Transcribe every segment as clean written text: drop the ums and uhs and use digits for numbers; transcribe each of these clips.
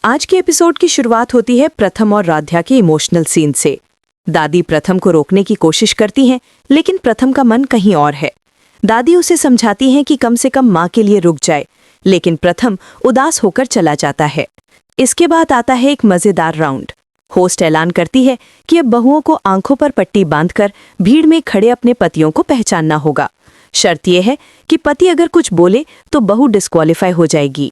आज के एपिसोड की शुरुआत होती है प्रथम और राध्या के इमोशनल सीन से। दादी प्रथम को रोकने की कोशिश करती हैं, लेकिन प्रथम का मन कहीं और है। दादी उसे समझाती हैं कि कम से कम माँ के लिए रुक जाए, लेकिन प्रथम उदास होकर चला जाता है। इसके बाद आता है एक मजेदार राउंड। होस्ट ऐलान करती है कि अब बहुओं को आंखों पर पट्टी बांधकर भीड़ में खड़े अपने पतियों को पहचानना होगा। शर्त यह है कि पति अगर कुछ बोले तो बहू डिस्क्वालीफाई हो जाएगी।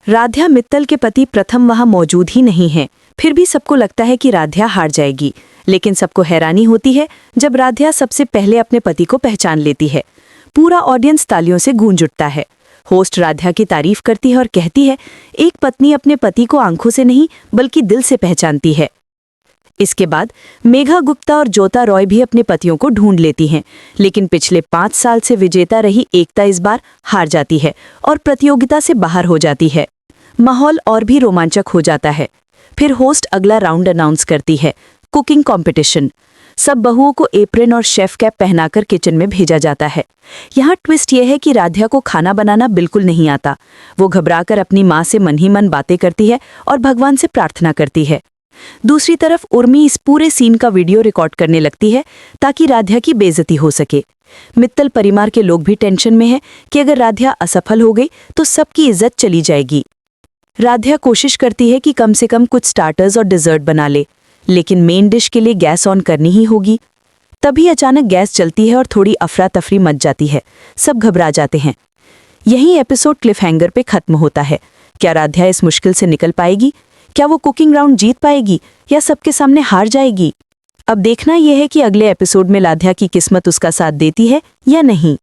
राध्या मित्तल के पति प्रथम वहां मौजूद ही नहीं है, फिर भी सबको लगता है कि राध्या हार जाएगी। लेकिन सबको हैरानी होती है जब राध्या सबसे पहले अपने पति को पहचान लेती है। पूरा ऑडियंस तालियों से गूंज उठता है। होस्ट राध्या की तारीफ करती है और कहती है, एक पत्नी अपने पति को आंखों से नहीं बल्कि दिल से पहचानती है। इसके बाद मेघा गुप्ता और ज्योता रॉय भी अपने पतियों को ढूंढ लेती हैं, लेकिन पिछले 5 साल से विजेता रही एकता इस बार हार जाती है और प्रतियोगिता से बाहर हो जाती है। माहौल और भी रोमांचक हो जाता है। फिर होस्ट अगला राउंड अनाउंस करती है, कुकिंग कंपटीशन। सब बहुओं को एप्रन और शेफ कैप पहनाकर किचन में भेजा जाता है। यहाँ ट्विस्ट यह है कि राध्या को खाना बनाना बिल्कुल नहीं आता। वो घबराकर अपनी माँ से मन ही मन बातें करती है और भगवान से प्रार्थना करती है। दूसरी तरफ उर्मी इस पूरे सीन का वीडियो रिकॉर्ड करने लगती है ताकि राध्या की बेइज्जती हो सके। मित्तल परिवार के लोग भी टेंशन में हैं कि अगर राध्या असफल हो गई तो सबकी इज्जत चली जाएगी। राध्या कोशिश करती है कि कम से कम कुछ स्टार्टर्स और डिजर्ट बना ले, लेकिन मेन डिश के लिए गैस ऑन करनी ही होगी। तभी अचानक गैस जलती है और थोड़ी अफरा तफरी मच जाती है। सब घबरा जाते हैं। यही एपिसोड क्लिफहैंगर पे खत्म होता है। क्या राध्या इस मुश्किल से निकल पाएगी? क्या वो कुकिंग राउंड जीत पाएगी या सबके सामने हार जाएगी? अब देखना यह है कि अगले एपिसोड में राध्या की किस्मत उसका साथ देती है या नहीं।